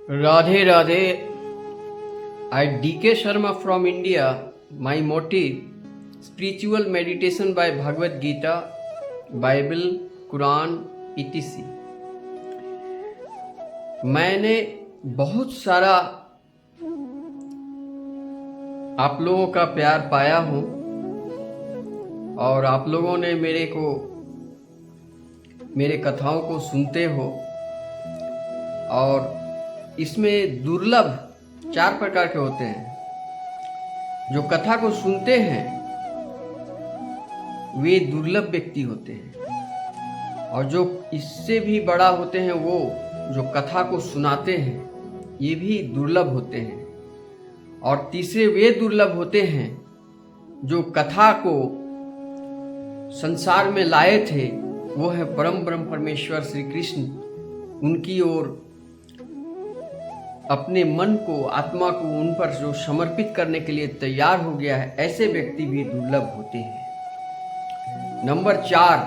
Radhe Radhe, I DK Sharma from India. My motive spiritual meditation by Bhagavad Gita, Bible, Quran, etc. मैंने बहुत सारा आप लोगों का प्यार पाया हूँ और आप लोगों ने मेरे कथाओं को सुनते हो और इसमें दुर्लभ 4 प्रकार के होते हैं। जो कथा को सुनते हैं वे दुर्लभ व्यक्ति होते हैं और जो इससे भी बड़ा होते हैं वो जो कथा को सुनाते हैं ये भी दुर्लभ होते हैं। और तीसरे वे दुर्लभ होते हैं जो कथा को संसार में लाए थे, वो है परम ब्रह्म परमेश्वर श्री कृष्ण। उनकी ओर अपने मन को, आत्मा को उन पर जो समर्पित करने के लिए तैयार हो गया है, ऐसे व्यक्ति भी दुर्लभ होते हैं। नंबर 4,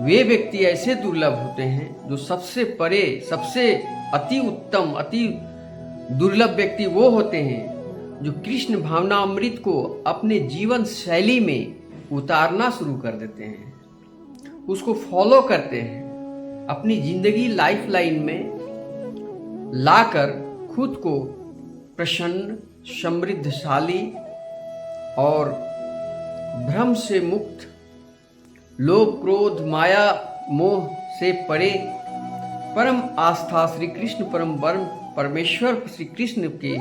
वे व्यक्ति ऐसे दुर्लभ होते हैं जो सबसे परे, सबसे अति उत्तम, अति दुर्लभ व्यक्ति वो होते हैं जो कृष्ण भावना अमृत को अपने जीवन शैली में उतारना शुरू कर देते हैं, उसको फॉलो करते हैं, अपनी जिंदगी लाइफ लाइन में लाकर खुद को प्रसन्न, समृद्धशाली और भ्रम से मुक्त, लोभ, क्रोध, माया, मोह से परे परम आस्था श्री कृष्ण परम परमेश्वर श्री कृष्ण के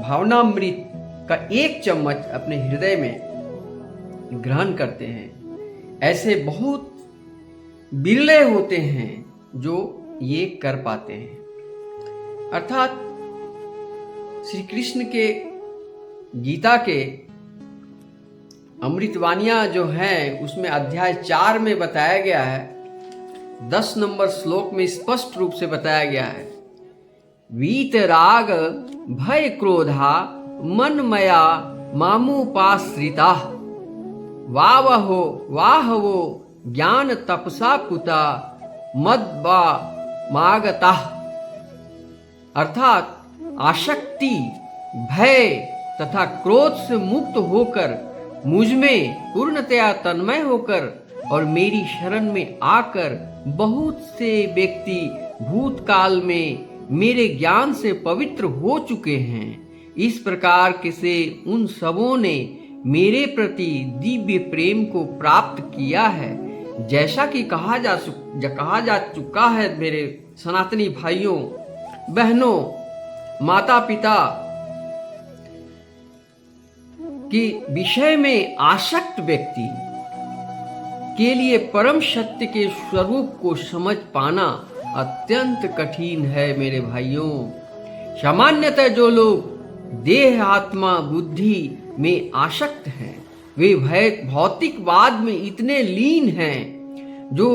भावनामृत का एक चम्मच अपने हृदय में ग्रहण करते हैं। ऐसे बहुत बिरले होते हैं जो ये कर पाते हैं। अर्थात श्री कृष्ण के गीता के अमृतवाणियां जो हैं उसमें अध्याय 4 में बताया गया है, 10 नंबर श्लोक में स्पष्ट रूप से बताया गया है, वीतराग भय क्रोधा मन मया मामुपाश्रिता वाहवो ज्ञान तपसा पुता मद्बा मागता। अर्थात आसक्ति, भय तथा क्रोध से मुक्त होकर मुझ में पूर्णतया तन्मय होकर और मेरी शरण में आकर बहुत से व्यक्ति भूतकाल में मेरे ज्ञान से पवित्र हो चुके हैं। इस प्रकार के से उन सबों ने मेरे प्रति दिव्य प्रेम को प्राप्त किया है। जैसा कि कहा जा चुका है मेरे सनातनी भाइयों बहनों, माता पिता कि विषय में आसक्त व्यक्ति के लिए परम सत्य के स्वरूप को समझ पाना अत्यंत कठिन है मेरे भाइयों। सामान्यतः जो लोग देह, आत्मा, बुद्धि में आसक्त हैं वे भौतिकवाद में इतने लीन हैं जो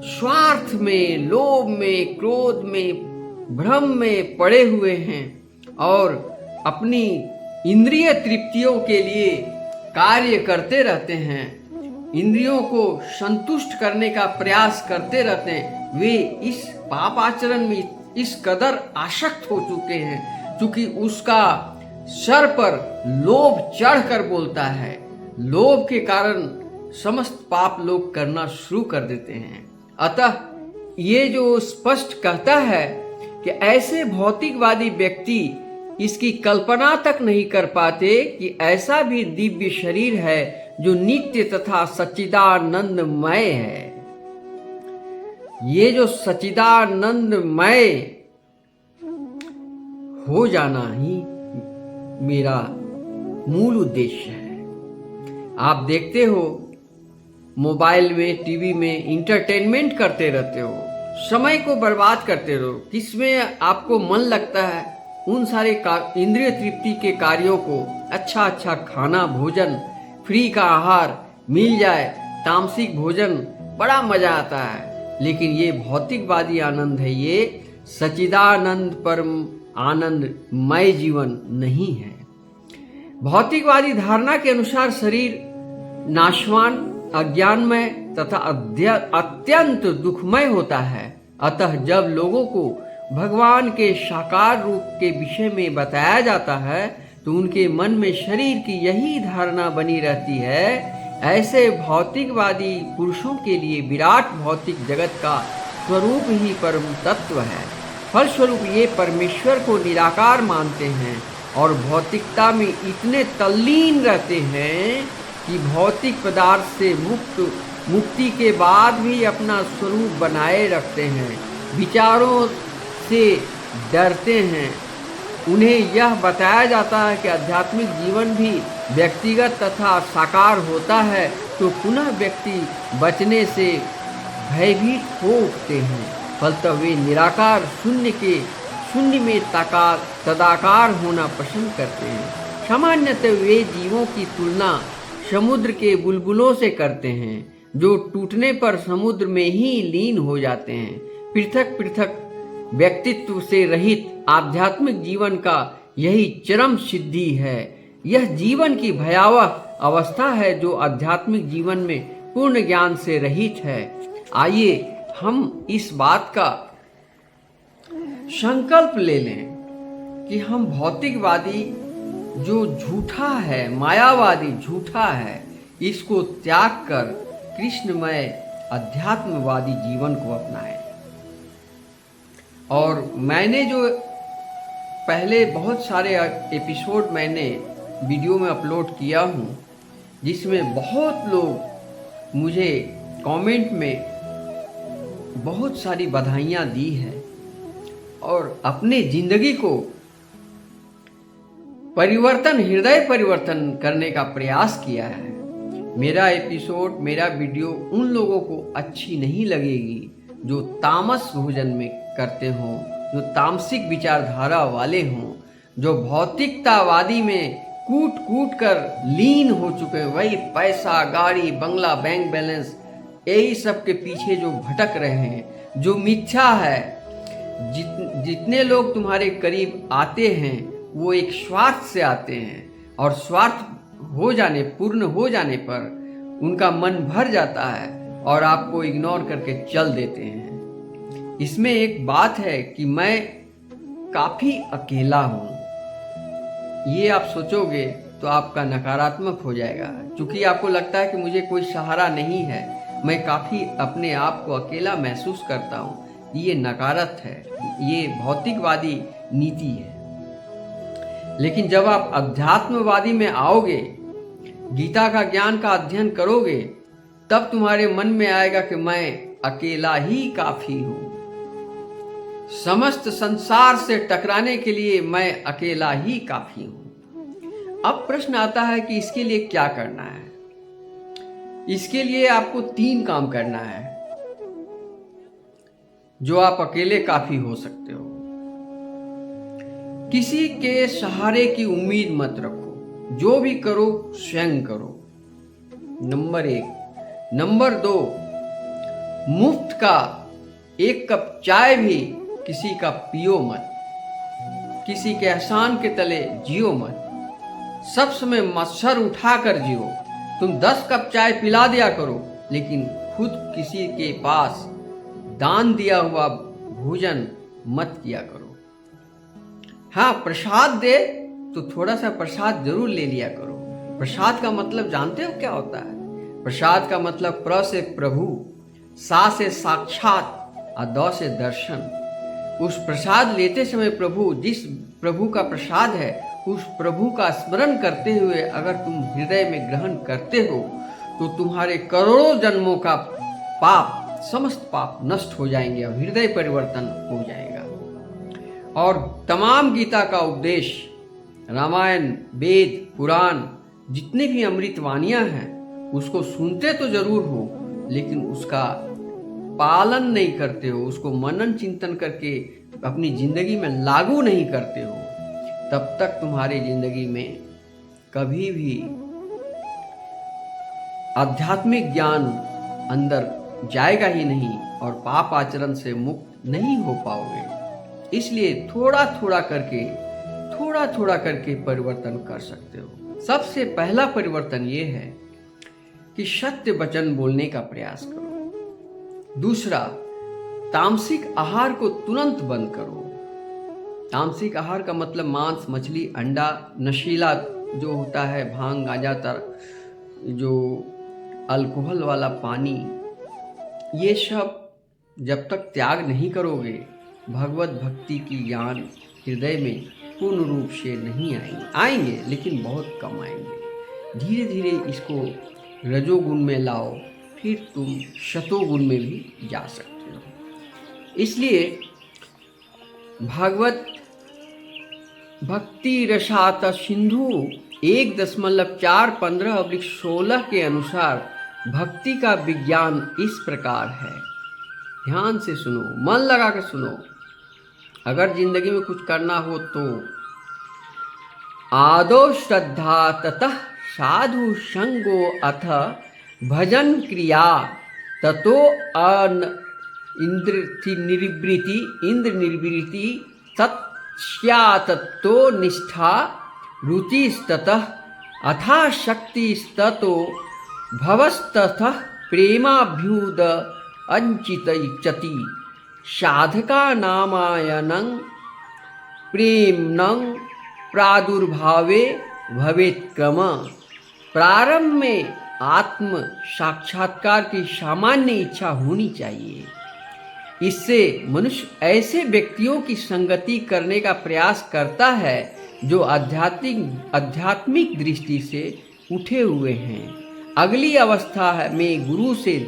स्वार्थ में, लोभ में, क्रोध में, भ्रम में पड़े हुए हैं और अपनी इंद्रिय तृप्तियों के लिए कार्य करते रहते हैं, इंद्रियों को संतुष्ट करने का प्रयास करते रहते हैं। वे इस पाप आचरण में इस कदर आसक्त हो चुके हैं क्योंकि उसका सर पर लोभ चढ़कर बोलता है। लोभ के कारण समस्त पाप लोग करना शुरू कर देते हैं। अतः ये जो स्पष्ट कहता है कि ऐसे भौतिकवादी व्यक्ति इसकी कल्पना तक नहीं कर पाते कि ऐसा भी दिव्य शरीर है जो नित्य तथा सच्चिदानंदमय है। ये जो सच्चिदानंदमय हो जाना ही मेरा मूल उद्देश्य है। आप देखते हो मोबाइल में, टीवी में इंटरटेनमेंट करते रहते हो, समय को बर्बाद करते रहो। किसमें आपको मन लगता है उन सारे इंद्रिय तृप्ति के कार्यों को, अच्छा खाना, भोजन, फ्री का आहार मिल जाए, तामसिक भोजन, बड़ा मजा आता है। लेकिन ये भौतिकवादी आनंद है, ये सच्चिदानंद परम आनंदमय जीवन नहीं है। भौतिकवादी धारणा के अनुसार शरीर नाशवान, अज्ञानमय तथा अत्यंत दुखमय होता है। अतः जब लोगों को भगवान के साकार रूप के विषय में बताया जाता है तो उनके मन में शरीर की यही धारणा बनी रहती है। ऐसे भौतिकवादी पुरुषों के लिए विराट भौतिक जगत का स्वरूप ही परम तत्व है। फलस्वरूप ये परमेश्वर को निराकार मानते हैं और भौतिकता में इतने तल्लीन रहते हैं कि भौतिक पदार्थ से मुक्ति के बाद भी अपना स्वरूप बनाए रखते हैं। विचारों से डरते हैं। उन्हें यह बताया जाता है कि आध्यात्मिक जीवन भी व्यक्तिगत तथा साकार होता है तो पुनः व्यक्ति बचने से भयभीत हो उठते हैं। फलतः वे निराकार शून्य में तदाकार होना पसंद करते हैं। सामान्यतः वे जीवों की तुलना समुद्र के बुलबुलों से करते हैं जो टूटने पर समुद्र में ही लीन हो जाते हैं। पृथक पृथक व्यक्तित्व से रहित आध्यात्मिक जीवन का यही चरम सिद्धि है। यह जीवन की भयावह अवस्था है जो आध्यात्मिक जीवन में पूर्ण ज्ञान से रहित है। आइए हम इस बात का संकल्प ले लें कि हम भौतिकवादी जो झूठा है, मायावादी झूठा है, इसको त्याग कर कृष्णमय अध्यात्मवादी जीवन को अपनाएं। और मैंने जो पहले बहुत सारे एपिसोड मैंने वीडियो में अपलोड किया हूँ जिसमें बहुत लोग मुझे कमेंट में बहुत सारी बधाइयाँ दी है और अपने जिंदगी को हृदय परिवर्तन करने का प्रयास किया है। मेरा एपिसोड, मेरा वीडियो उन लोगों को अच्छी नहीं लगेगी जो तामस भोजन में करते हों, जो तामसिक विचारधारा वाले हों, जो भौतिकतावादी में कूट कूट कर लीन हो चुके हैं। वही पैसा, गाड़ी, बंगला, बैंक बैलेंस, यही सब के पीछे जो भटक रहे हैं, जो मिथ्या है। जितने लोग तुम्हारे करीब आते हैं वो एक स्वार्थ से आते हैं और स्वार्थ पूर्ण हो जाने पर उनका मन भर जाता है और आपको इग्नोर करके चल देते हैं। इसमें एक बात है कि मैं काफी अकेला हूं। ये आप सोचोगे तो आपका नकारात्मक हो जाएगा, क्योंकि आपको लगता है कि मुझे कोई सहारा नहीं है, मैं काफी अपने आप को अकेला महसूस करता हूं। ये नकारात्मक है, ये भौतिकवादी नीति है। लेकिन जब आप अध्यात्मवादी में आओगे, गीता का ज्ञान का अध्ययन करोगे, तब तुम्हारे मन में आएगा कि मैं अकेला ही काफी हूं। समस्त संसार से टकराने के लिए मैं अकेला ही काफी हूं। अब प्रश्न आता है कि इसके लिए क्या करना है। इसके लिए आपको 3 काम करना है जो आप अकेले काफी हो सकते हो। किसी के सहारे की उम्मीद मत रखो, जो भी करो स्वयं करो, नंबर 1। नंबर 2, मुफ्त का 1 कप चाय भी किसी का पियो मत, किसी के एहसान के तले जियो मत, सब समय मत्सर उठाकर जियो। तुम 10 कप चाय पिला दिया करो, लेकिन खुद किसी के पास दान दिया हुआ भोजन मत किया करो। हाँ, प्रसाद दे तो थोड़ा सा प्रसाद जरूर ले लिया करो। प्रसाद का मतलब जानते हो क्या होता है? प्रसाद का मतलब प्र से प्रभु, सा से साक्षात और द से दर्शन। उस प्रसाद लेते समय जिस प्रभु का प्रसाद है, उस प्रभु का स्मरण करते हुए अगर तुम हृदय में ग्रहण करते हो तो तुम्हारे करोड़ों जन्मों का पाप, समस्त पाप नष्ट हो जाएंगे और हृदय परिवर्तन हो जाएगा। और तमाम गीता का उपदेश, रामायण, वेद, पुराण, जितने भी अमृतवाणियां हैं, उसको सुनते तो जरूर हो, लेकिन उसका पालन नहीं करते हो, उसको मनन चिंतन करके अपनी जिंदगी में लागू नहीं करते हो, तब तक तुम्हारी जिंदगी में कभी भी आध्यात्मिक ज्ञान अंदर जाएगा ही नहीं और पाप आचरण से मुक्त नहीं हो पाओगे। इसलिए थोड़ा थोड़ा करके परिवर्तन कर सकते हो। सबसे पहला परिवर्तन ये है कि सत्य वचन बोलने का प्रयास करो। दूसरा, तामसिक आहार को तुरंत बंद करो। तामसिक आहार का मतलब मांस, मछली, अंडा, नशीला जो होता है, भांग, गांजा, जो अल्कोहल वाला पानी, ये सब जब तक त्याग नहीं करोगे, भगवत भक्ति की ज्ञान हृदय में पूर्ण रूप से नहीं आएंगे लेकिन बहुत कम आएंगे। धीरे धीरे इसको रजोगुण में लाओ, फिर तुम शतोगुण में भी जा सकते हो। इसलिए भागवत भक्ति रसात सिंधु 1.415/16 के अनुसार भक्ति का विज्ञान इस प्रकार है। ध्यान से सुनो, मन लगा कर सुनो। अगर जिंदगी में कुछ करना हो तो आदो श्रद्धा, ततः साधु संगो, अथ भजन क्रिया, ततो इंद्र निर्वृत्ति, तत्स्यात्तो निष्ठा, रुचिस्ततः अथा शक्तिस्ततो भवस्ततः प्रेमाभ्युद अंचितयति, साधका नामायनं प्रेमनं प्रादुर्भावे भवेत्क्रम। प्रारंभ में आत्म साक्षात्कार की सामान्य इच्छा होनी चाहिए। इससे मनुष्य ऐसे व्यक्तियों की संगति करने का प्रयास करता है जो आध्यात्मिक दृष्टि से उठे हुए हैं। अगली अवस्था में गुरु से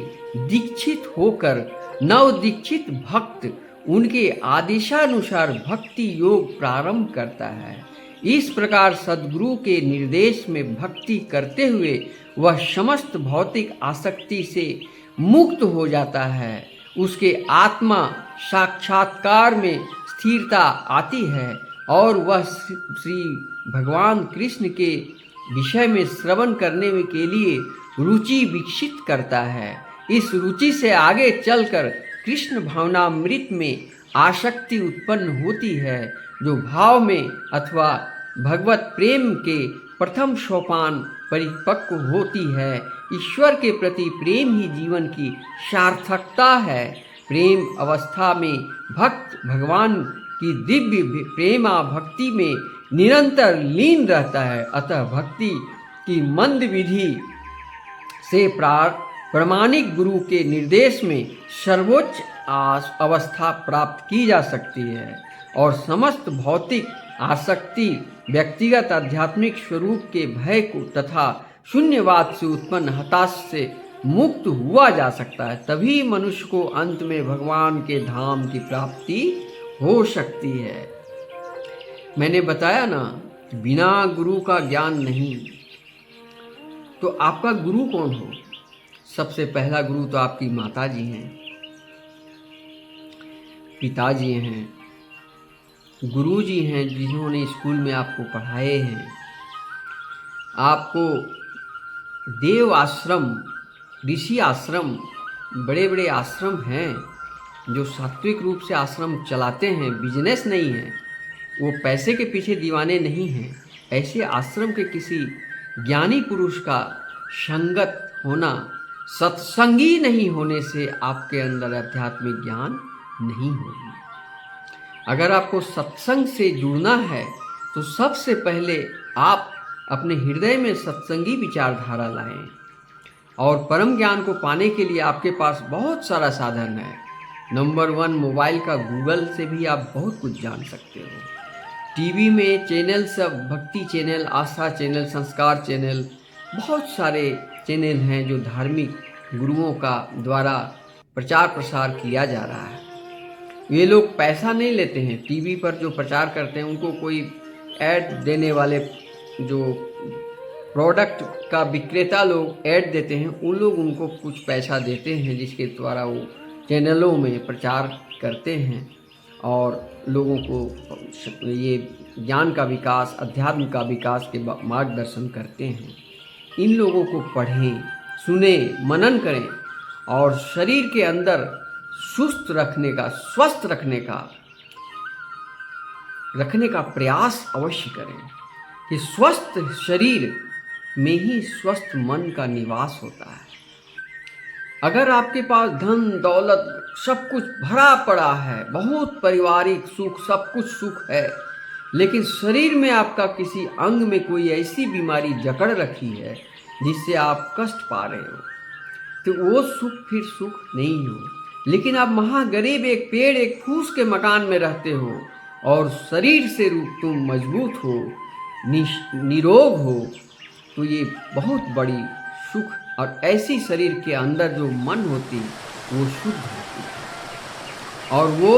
दीक्षित होकर नव दीक्षित भक्त उनके आदेशानुसार भक्ति योग प्रारंभ करता है। इस प्रकार सद्गुरु के निर्देश में भक्ति करते हुए वह समस्त भौतिक आसक्ति से मुक्त हो जाता है। उसके आत्मा साक्षात्कार में स्थिरता आती है और वह श्री भगवान कृष्ण के विषय में श्रवण करने के लिए रुचि विकसित करता है। इस रुचि से आगे चलकर कृष्ण भावनामृत में आसक्ति उत्पन्न होती है, जो भाव में अथवा भगवत प्रेम के प्रथम सोपान परिपक्व होती है। ईश्वर के प्रति प्रेम ही जीवन की सार्थकता है। प्रेम अवस्था में भक्त भगवान की दिव्य प्रेमा भक्ति में निरंतर लीन रहता है। अतः भक्ति की मंद विधि से प्रमाणिक गुरु के निर्देश में सर्वोच्च अवस्था प्राप्त की जा सकती है और समस्त भौतिक आसक्ति व्यक्तिगत आध्यात्मिक स्वरूप के भय को तथा शून्यवाद से उत्पन्न हताश से मुक्त हुआ जा सकता है। तभी मनुष्य को अंत में भगवान के धाम की प्राप्ति हो सकती है। मैंने बताया ना, बिना गुरु का ज्ञान नहीं। तो आपका गुरु कौन हो? सबसे पहला गुरु तो आपकी माता जी हैं, पिताजी हैं, गुरु जी हैं जिन्होंने स्कूल में आपको पढ़ाए हैं। आपको देव आश्रम, ऋषि आश्रम, बड़े बड़े आश्रम हैं जो सात्विक रूप से आश्रम चलाते हैं, बिजनेस नहीं है, वो पैसे के पीछे दीवाने नहीं हैं। ऐसे आश्रम के किसी ज्ञानी पुरुष का संगत होना, सत्संगी नहीं होने से आपके अंदर आध्यात्मिक ज्ञान नहीं होगी। अगर आपको सत्संग से जुड़ना है तो सबसे पहले आप अपने हृदय में सत्संगी विचारधारा लाएं। और परम ज्ञान को पाने के लिए आपके पास बहुत सारा साधन है। नंबर 1, मोबाइल का गूगल से भी आप बहुत कुछ जान सकते हो। टीवी में चैनल सब, भक्ति चैनल, आस्था चैनल, संस्कार चैनल, बहुत सारे चैनल हैं जो धार्मिक गुरुओं का द्वारा प्रचार प्रसार किया जा रहा है। ये लोग पैसा नहीं लेते हैं। टीवी पर जो प्रचार करते हैं उनको कोई ऐड देने वाले, जो प्रोडक्ट का विक्रेता लोग ऐड देते हैं, उन लोग उनको कुछ पैसा देते हैं जिसके द्वारा वो चैनलों में प्रचार करते हैं और लोगों को ये ज्ञान का विकास, अध्यात्म का विकास के मार्गदर्शन करते हैं। इन लोगों को पढ़ें, सुने, मनन करें और शरीर के अंदर सुस्त रखने का, स्वस्थ रखने का प्रयास अवश्य करें कि स्वस्थ शरीर में ही स्वस्थ मन का निवास होता है। अगर आपके पास धन दौलत सब कुछ भरा पड़ा है, बहुत पारिवारिक सुख, सब कुछ सुख है, लेकिन शरीर में आपका किसी अंग में कोई ऐसी बीमारी जकड़ रखी है जिससे आप कष्ट पा रहे हो, तो वो सुख फिर सुख नहीं हो। लेकिन आप महागरीब एक पेड़ एक फूस के मकान में रहते हो और शरीर से रूप तुम मजबूत हो, निरोग हो, तो ये बहुत बड़ी सुख। और ऐसी शरीर के अंदर जो मन होती वो शुद्ध होती है और वो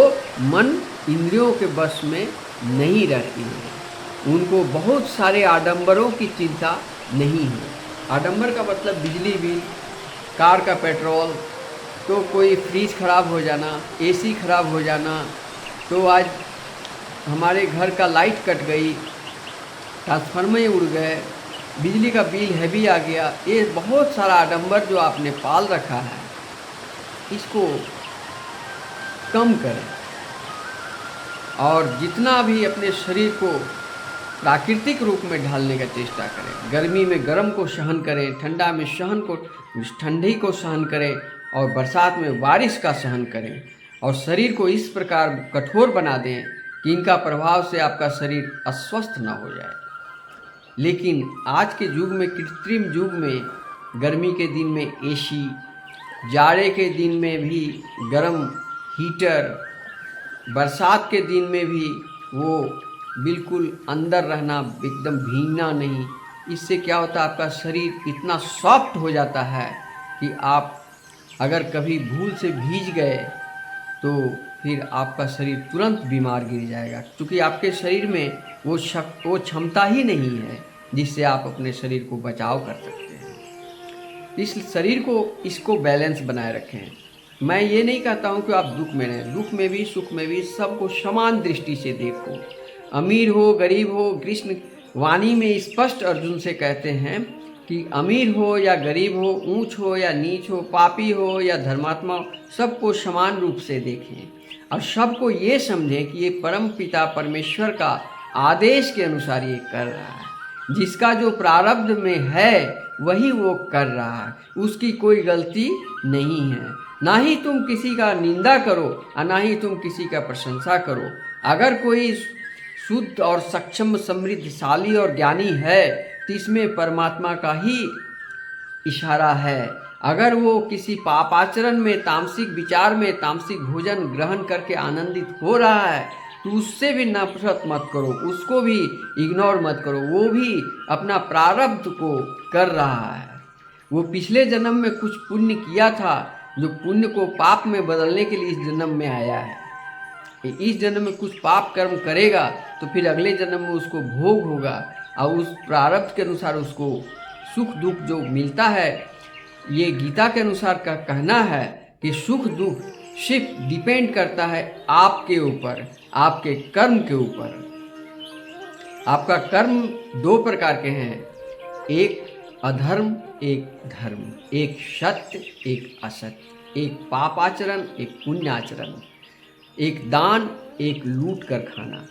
मन इंद्रियों के वश में नहीं रहती है। उनको बहुत सारे आडंबरों की चिंता नहीं है। आडंबर का मतलब बिजली बिल, कार का पेट्रोल, तो कोई फ्रिज खराब हो जाना, एसी खराब हो जाना, तो आज हमारे घर का लाइट कट गई, ट्रांसफार्मर उड़ गए, बिजली का बिल हैवी आ गया, ये बहुत सारा आडंबर जो आपने पाल रखा है, इसको कम करें। और जितना भी अपने शरीर को प्राकृतिक रूप में ढालने का चेष्टा करें। गर्मी में गर्म को सहन करें, ठंडा में ठंडी को सहन करें और बरसात में बारिश का सहन करें। और शरीर को इस प्रकार कठोर बना दें कि इनका प्रभाव से आपका शरीर अस्वस्थ न हो जाए। लेकिन आज के युग में, कृत्रिम युग में, गर्मी के दिन में एसी, जाड़े के दिन में भी गर्म हीटर, बरसात के दिन में भी वो बिल्कुल अंदर रहना, एकदम भीगना नहीं। इससे क्या होता है, आपका शरीर इतना सॉफ्ट हो जाता है कि आप अगर कभी भूल से भीग गए तो फिर आपका शरीर तुरंत बीमार गिर जाएगा, क्योंकि आपके शरीर में वो क्षमता ही नहीं है जिससे आप अपने शरीर को बचाव कर सकते हैं। इस शरीर को, इसको बैलेंस बनाए रखें। मैं ये नहीं कहता हूँ कि आप दुख में रहें, दुख में भी सुख में भी सबको समान दृष्टि से देखो। अमीर हो गरीब हो, कृष्ण वाणी में स्पष्ट अर्जुन से कहते हैं कि अमीर हो या गरीब हो, ऊंच हो या नीच हो, पापी हो या धर्मात्मा, सबको समान रूप से देखें और सबको ये समझें कि ये परम पिता परमेश्वर का आदेश के अनुसार ये कर रहा है। जिसका जो प्रारब्ध में है वही वो कर रहा है, उसकी कोई गलती नहीं है। ना ही तुम किसी का निंदा करो और ना ही तुम किसी का प्रशंसा करो। अगर कोई शुद्ध और सक्षम, समृद्धशाली और ज्ञानी है तो इसमें परमात्मा का ही इशारा है। अगर वो किसी पापाचरण में, तामसिक विचार में, तामसिक भोजन ग्रहण करके आनंदित हो रहा है तो उससे भी नफरत मत करो, उसको भी इग्नोर मत करो। वो भी अपना प्रारब्ध को कर रहा है। वो पिछले जन्म में कुछ पुण्य किया था, जो पुण्य को पाप में बदलने के लिए इस जन्म में आया है। इस जन्म में कुछ पाप कर्म करेगा तो फिर अगले जन्म में उसको भोग होगा और उस प्रारब्ध के अनुसार उसको सुख दुख जो मिलता है। ये गीता के अनुसार का कहना है कि सुख दुख सिर्फ डिपेंड करता है आपके ऊपर, आपके कर्म के ऊपर। आपका कर्म दो प्रकार के हैं, एक अधर्म एक धर्म, एक सत्य एक असत्य, एक पापाचरण एक पुण्याचरण, एक दान एक लूट कर खाना।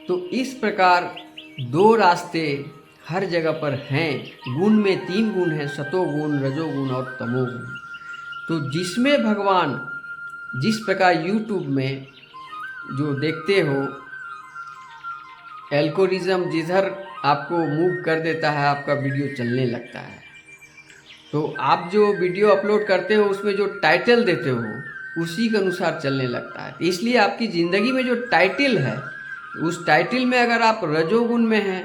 तो इस प्रकार दो रास्ते हर जगह पर हैं। गुण में 3 गुण हैं, सतोगुण, रजोगुण और तमोगुण। तो जिसमें भगवान जिस प्रकार यूट्यूब में जो देखते हो, एल्गोरिज्म जिधर आपको मूव कर देता है, आपका वीडियो चलने लगता है। तो आप जो वीडियो अपलोड करते हो उसमें जो टाइटल देते हो उसी के अनुसार चलने लगता है। इसलिए आपकी ज़िंदगी में जो टाइटल है, उस टाइटल में अगर आप रजोगुण में हैं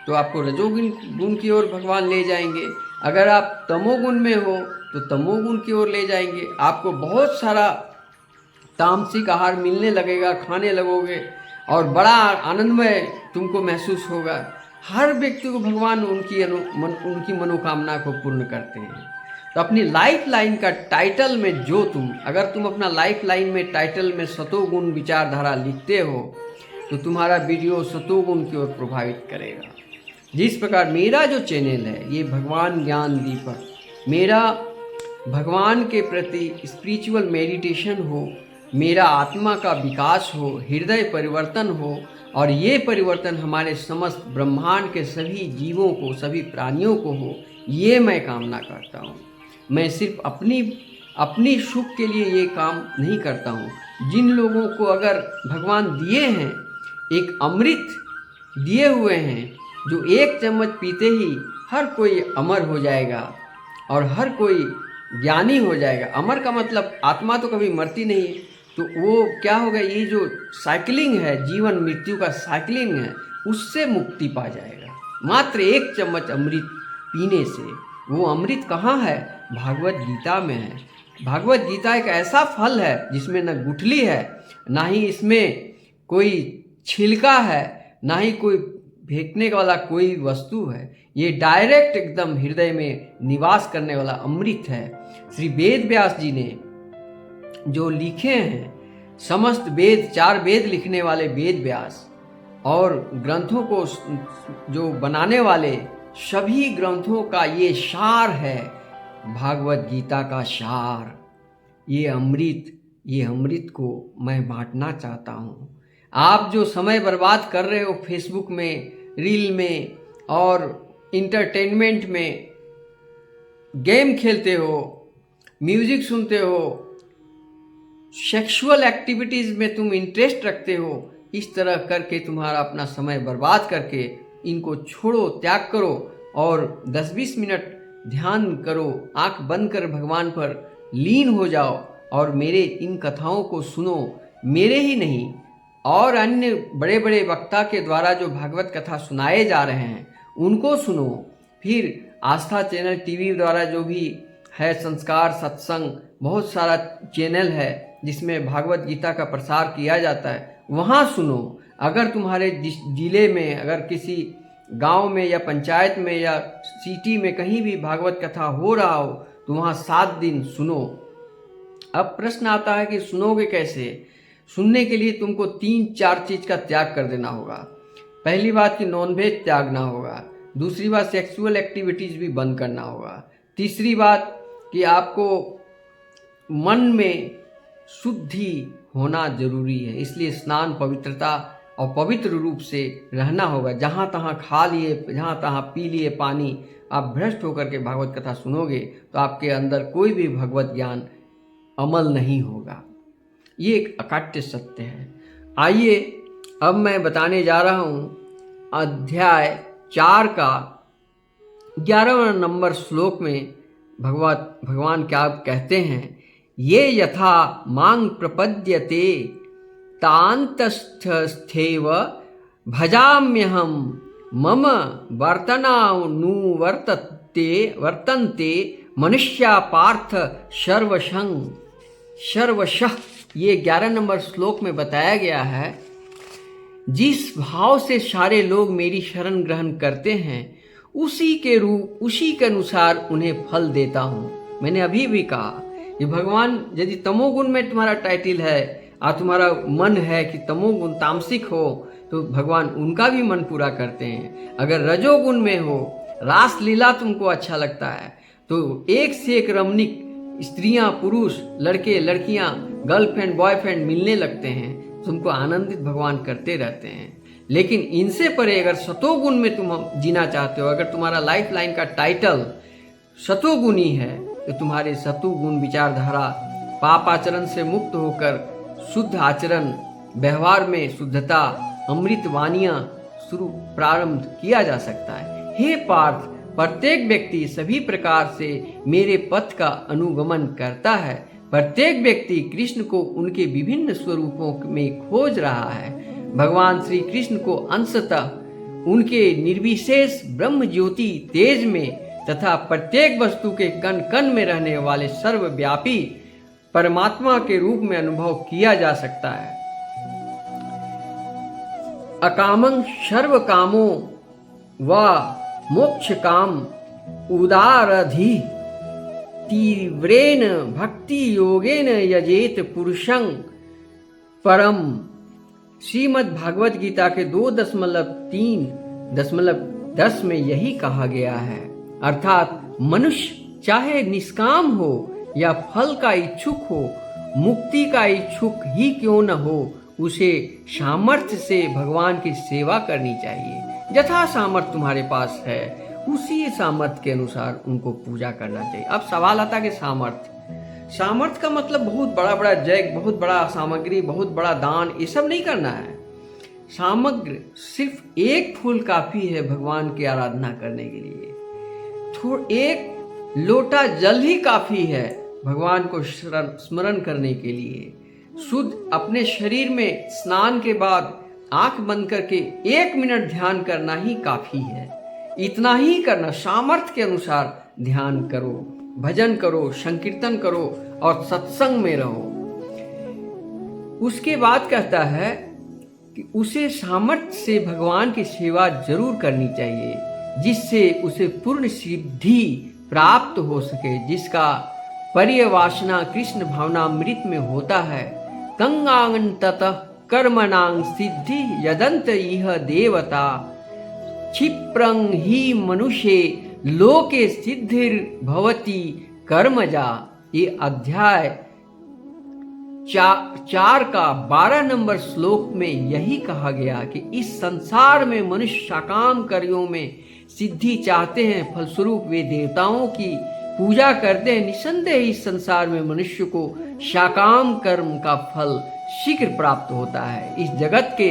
तो आपको रजोगुण गुण की ओर भगवान ले जाएंगे। अगर आप तमोगुण में हो तो तमोगुण की ओर ले जाएंगे। आपको बहुत सारा तामसिक आहार मिलने लगेगा, खाने लगोगे और बड़ा आनंदमय तुमको महसूस होगा। हर व्यक्ति को भगवान उनकी मनोकामना को पूर्ण करते हैं। तो अपनी लाइफ लाइन का टाइटल में जो अगर तुम अपना लाइफ लाइन में टाइटल में सतोगुण विचारधारा लिखते हो तो तुम्हारा वीडियो सतोगुण की ओर प्रभावित करेगा। जिस प्रकार मेरा जो चैनल है ये भगवान ज्ञान दीपक, मेरा भगवान के प्रति स्पिरिचुअल मेडिटेशन हो, मेरा आत्मा का विकास हो, हृदय परिवर्तन हो और ये परिवर्तन हमारे समस्त ब्रह्मांड के सभी जीवों को, सभी प्राणियों को हो, ये मैं कामना करता हूँ। मैं सिर्फ अपनी अपनी सुख के लिए ये काम नहीं करता हूँ। जिन लोगों को अगर भगवान दिए हैं, एक अमृत दिए हुए हैं, जो एक चम्मच पीते ही हर कोई अमर हो जाएगा और हर कोई ज्ञानी हो जाएगा। अमर का मतलब आत्मा तो कभी मरती नहीं, तो वो क्या होगा, ये जो साइकिलिंग है, जीवन मृत्यु का साइकिलिंग है, उससे मुक्ति पा जाएगा मात्र एक चम्मच अमृत पीने से। वो अमृत कहाँ है? भागवत गीता में है। भागवत गीता एक ऐसा फल है जिसमें न गुठली है, ना ही इसमें कोई छिलका है, ना ही कोई फेंकने वाला कोई वस्तु है। ये डायरेक्ट एकदम हृदय में निवास करने वाला अमृत है। श्री वेद व्यास जी ने जो लिखे हैं, समस्त वेद, 4 वेद लिखने वाले वेद व्यास और ग्रंथों को जो बनाने वाले, सभी ग्रंथों का ये सार है, भागवत गीता का सार। ये अमृत को मैं बांटना चाहता हूँ। आप जो समय बर्बाद कर रहे हो फेसबुक में, रील में और इंटरटेनमेंट में, गेम खेलते हो, म्यूजिक सुनते हो, सेक्सुअल एक्टिविटीज़ में तुम इंटरेस्ट रखते हो, इस तरह करके तुम्हारा अपना समय बर्बाद करके इनको छोड़ो, त्याग करो और 10-20 मिनट ध्यान करो, आंख बंद कर भगवान पर लीन हो जाओ और मेरे इन कथाओं को सुनो। मेरे ही नहीं और अन्य बड़े बड़े वक्ता के द्वारा जो भागवत कथा सुनाए जा रहे हैं उनको सुनो। फिर आस्था चैनल टीवी द्वारा जो भी है, संस्कार सत्संग, बहुत सारा चैनल है जिसमें भागवत गीता का प्रसार किया जाता है, वहाँ सुनो। अगर तुम्हारे जिले में, अगर किसी गांव में या पंचायत में या सिटी में कहीं भी भागवत कथा हो रहा हो तो वहाँ 7 दिन सुनो। अब प्रश्न आता है कि सुनोगे कैसे? सुनने के लिए तुमको 3-4 चीज का त्याग कर देना होगा। पहली बात कि नॉनवेज त्यागना होगा, दूसरी बात सेक्सुअल एक्टिविटीज भी बंद करना होगा, तीसरी बात कि आपको मन में शुद्धि होना जरूरी है, इसलिए स्नान, पवित्रता और पवित्र रूप से रहना होगा। जहाँ तहाँ खा लिए, जहाँ तहाँ पी लिए पानी, आप भ्रष्ट होकर के भागवत कथा सुनोगे तो आपके अंदर कोई भी भगवत ज्ञान अमल नहीं होगा। ये एक अकाट्य सत्य है। आइए अब मैं बताने जा रहा हूँ अध्याय 4 का 11वां नंबर श्लोक में भगवान क्या कहते हैं, ये यथा मांग प्रपद्यते तान्तस्थैव भजाम्यहम मम वर्तन्ते मनुष्या पार्थ सर्वशः। ये 11 नंबर श्लोक में बताया गया है, जिस भाव से सारे लोग मेरी शरण ग्रहण करते हैं उसी के अनुसार उन्हें फल देता हूँ। मैंने अभी भी कहा कि भगवान, यदि तमोगुण में तुम्हारा टाइटल है और तुम्हारा मन है कि तमोगुण तामसिक हो, तो भगवान उनका भी मन पूरा करते हैं। अगर रजोगुण में हो, रास लीला तुमको अच्छा लगता है, तो एक से एक रमणीक स्त्रियां, पुरुष, लड़के, लड़कियां, गर्लफ्रेंड, बॉयफ्रेंड मिलने लगते हैं, तुमको आनंदित भगवान करते रहते हैं। लेकिन इनसे परे अगर सतोगुण में तुम जीना चाहते हो, अगर तुम्हारा लाइफ लाइन का टाइटल सतोगुणी है, तो तुम्हारे सतोगुण विचारधारा पाप आचरण से मुक्त होकर शुद्ध आचरण, व्यवहार में शुद्धता, अमृत वानियां शुरू प्रारंभ किया जा सकता है। हे पार्थ, प्रत्येक व्यक्ति सभी प्रकार से मेरे पथ का अनुगमन करता है। प्रत्येक व्यक्ति कृष्ण को उनके विभिन्न स्वरूपों में खोज रहा है। भगवान श्री कृष्ण को अंशतः उनके निर्विशेष ब्रह्म ज्योति तेज में तथा प्रत्येक वस्तु के कण कण में रहने वाले सर्वव्यापी परमात्मा के रूप में अनुभव किया जा सकता है। अकामं सर्व कामो व मोक्ष काम उदारधि तीव्रेन भक्ति योगेन यजेत पुरुषं परम। श्रीमद् भागवत गीता के 2.3.10 में यही कहा गया है। अर्थात मनुष्य चाहे निष्काम हो या फल का इच्छुक हो, मुक्ति का इच्छुक ही क्यों न हो, उसे सामर्थ्य से भगवान की सेवा करनी चाहिए। यथा सामर्थ्य तुम्हारे पास है, उसी सामर्थ्य के अनुसार उनको पूजा करना चाहिए। अब सवाल आता है कि सामर्थ्य का मतलब बहुत बड़ा बड़ा जग, बहुत बड़ा सामग्री, बहुत बड़ा दान, ये सब नहीं करना है। सामग्री सिर्फ एक फूल काफी है भगवान की आराधना करने के लिए। एक लोटा जल ही काफी है भगवान को स्मरण करने के लिए। शुद्ध अपने शरीर में स्नान के बाद आंख बंद करके 1 मिनट ध्यान करना ही काफी है। इतना ही करना, सामर्थ्य के अनुसार ध्यान करो, भजन करो, संकीर्तन करो और सत्संग में रहो। उसके बाद कहता है कि उसे सामर्थ्य से भगवान की सेवा जरूर करनी चाहिए, जिससे उसे पूर्ण सिद्धि प्राप्त हो सके, जिसका पर्यवासना कृष्ण भावनामृत में होता है। कंगांग ततः कर्मणां सिद्धि यदंत इह देवता क्षिप्रं ही मनुष्य लोके सिद्धिर भवति कर्मजा। ये अध्याय 4 का 12 नंबर श्लोक में यही कहा गया कि इस संसार में मनुष्य सकाम कार्यों में सिद्धि चाहते हैं, फलस्वरूप वे देवताओं की पूजा करते हैं। निसंदेह इस संसार में मनुष्य को सकाम कर्म का फल शीघ्र प्राप्त होता है। इस जगत के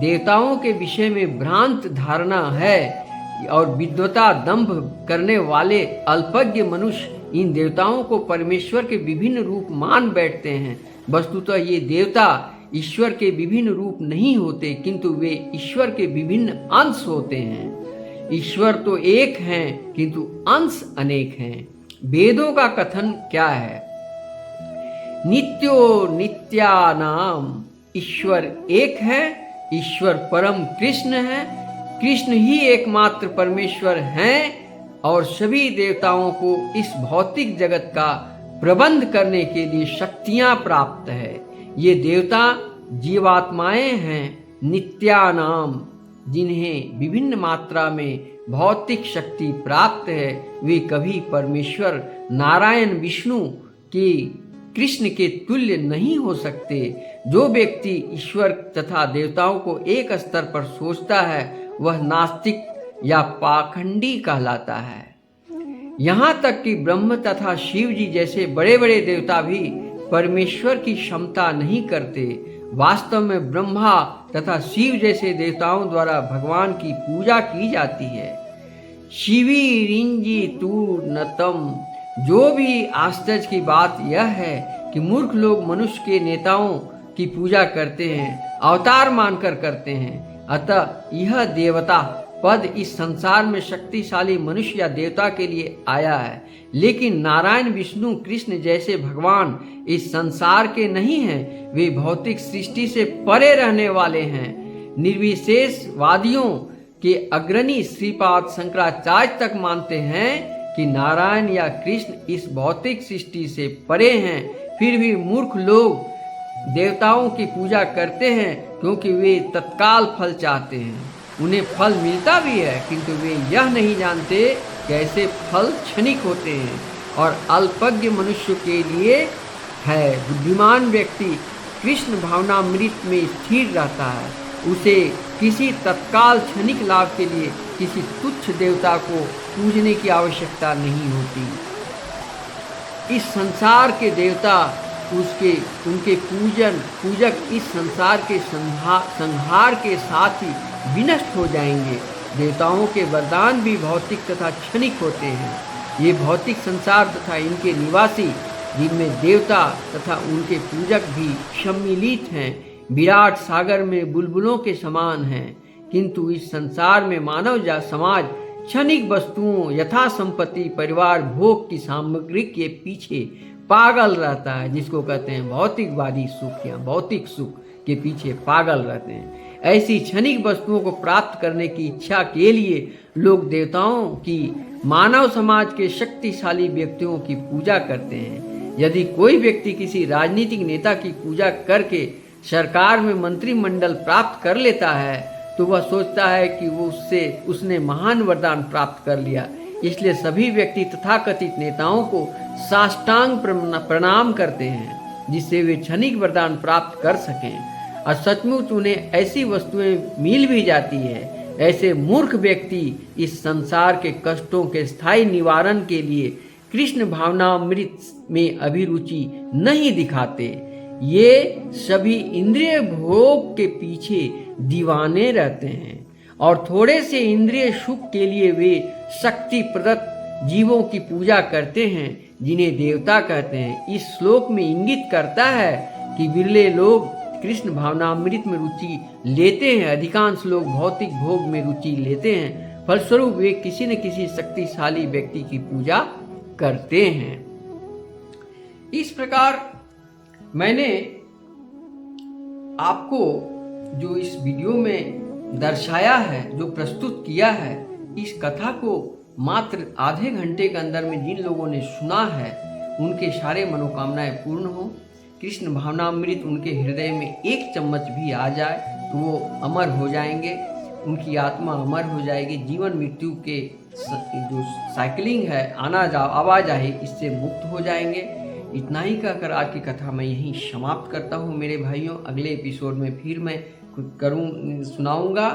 देवताओं के विषय में भ्रांत धारणा है और विद्वता दंभ करने वाले अल्पज्ञ मनुष्य इन देवताओं को परमेश्वर के विभिन्न रूप मान बैठते हैं। वस्तुतः ये देवता ईश्वर के विभिन्न रूप नहीं होते, किंतु वे ईश्वर के विभिन्न अंश होते हैं। ईश्वर तो एक हैं, किंतु अंश अनेक हैं। वेदों का कथन क्या है? नित्यो नित्यानाम, ईश्वर एक है, ईश्वर परम कृष्ण है, कृष्ण ही एकमात्र परमेश्वर हैं और सभी देवताओं को इस भौतिक जगत का प्रबंध करने के लिए शक्तियां प्राप्त है। ये देवता जीवात्माएं हैं, नित्यानाम, जिन्हें विभिन्न मात्रा में भौतिक शक्ति प्राप्त है। वे कभी परमेश्वर नारायण विष्णु की कृष्ण के तुल्य नहीं हो सकते। जो व्यक्ति ईश्वर तथा देवताओं को एक स्तर पर सोचता है वह नास्तिक या पाखंडी कहलाता है। यहाँ तक कि ब्रह्म तथा शिव जी जैसे बड़े बड़े देवता भी परमेश्वर की क्षमता नहीं करते। वास्तव में ब्रह्मा तथा शिव जैसे देवताओं द्वारा भगवान की पूजा की जाती है। शिवी रिंजी तू नतम। जो भी आश्चर्य की बात यह है कि मूर्ख लोग मनुष्य के नेताओं की पूजा करते हैं, अवतार मानकर करते हैं। अतः यह देवता पद इस संसार में शक्तिशाली मनुष्य या देवता के लिए आया है, लेकिन नारायण विष्णु कृष्ण जैसे भगवान इस संसार के नहीं हैं। वे भौतिक सृष्टि से परे रहने वाले हैं। निर्विशेषवादियों के अग्रणी श्रीपाद शंकराचार्य तक मानते हैं कि नारायण या कृष्ण इस भौतिक सृष्टि से परे हैं। फिर भी मूर्ख लोग देवताओं की पूजा करते हैं क्योंकि वे तत्काल फल चाहते हैं। उन्हें फल मिलता भी है, किंतु वे यह नहीं जानते कैसे फल क्षणिक होते हैं और अल्पज्ञ मनुष्य के लिए है। बुद्धिमान व्यक्ति कृष्ण भावनामृत में स्थिर रहता है। उसे किसी तत्काल क्षणिक लाभ के लिए किसी तुच्छ देवता को पूजने की आवश्यकता नहीं होती। इस संसार के देवता उनके पूजक इस संसार के संहार के साथ ही विनष्ट हो जाएंगे। देवताओं के वरदान भी भौतिक तथा क्षणिक होते हैं। ये भौतिक संसार तथा इनके निवासी, जिनमें देवता तथा उनके पूजक भी सम्मिलित हैं, विराट सागर में बुलबुलों के समान हैं। किंतु इस संसार में मानव समाज क्षणिक वस्तुओं यथा संपत्ति, परिवार, भोग की सामग्री के पीछे पागल रहता है, जिसको कहते हैं भौतिकवादी सुख या भौतिक सुख के पीछे पागल रहते हैं। ऐसी क्षणिक वस्तुओं को प्राप्त करने की इच्छा के लिए लोग देवताओं की मानव समाज के शक्तिशाली व्यक्तियों की पूजा करते हैं। यदि कोई व्यक्ति किसी राजनीतिक नेता की पूजा करके सरकार में मंत्रिमंडल प्राप्त कर लेता है तो वह सोचता है कि उसने महान वरदान प्राप्त कर लिया। इसलिए सभी व्यक्ति तथाकथित नेताओं को साष्टांग प्रणाम करते हैं, जिससे वे क्षणिक वरदान प्राप्त कर सकें। और सचमुच उन्हें ऐसी वस्तुएं मिल भी जाती है। ऐसे मूर्ख व्यक्ति इस संसार के कष्टों के स्थायी निवारण के लिए कृष्ण भावनामृत में अभिरुचि नहीं दिखाते। ये सभी इंद्रिय भोग के पीछे दीवाने रहते हैं और थोड़े से इंद्रिय सुख के लिए वे शक्ति प्रदत्त जीवों की पूजा करते हैं जिन्हें देवता कहते हैं। इस श्लोक में इंगित करता है कि बिरले लोग कृष्ण भावनामृत में रुचि लेते हैं, अधिकांश लोग भौतिक भोग में रुचि लेते हैं। फलस्वरूप वे किसी न किसी शक्तिशाली व्यक्ति की पूजा करते हैं। इस प्रकार मैंने आपको जो इस वीडियो में दर्शाया है, जो प्रस्तुत किया है, इस कथा को मात्र आधे घंटे के अंदर में जिन लोगों ने सुना है उनके सारे मनोकामनाएं पूर्ण हो। कृष्ण भावनामृत उनके हृदय में एक चम्मच भी आ जाए तो वो अमर हो जाएंगे, उनकी आत्मा अमर हो जाएगी। जीवन मृत्यु के जो साइकिलिंग है, आना जा आवाजाही, इससे मुक्त हो जाएंगे। इतना ही कहकर आज की कथा मैं यहीं समाप्त करता हूँ मेरे भाइयों। अगले एपिसोड में फिर मैं सुनाऊंगा।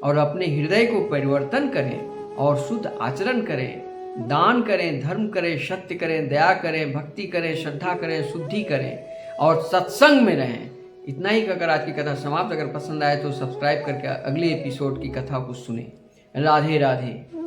और अपने हृदय को परिवर्तन करें और शुद्ध आचरण करें, दान करें, धर्म करें, सत्य करें, दया करें, भक्ति करें, श्रद्धा करें, शुद्धि करें और सत्संग में रहें। इतना ही कहकर आज की कथा समाप्त। अगर पसंद आए तो सब्सक्राइब करके अगले एपिसोड की कथा को सुने। राधे राधे।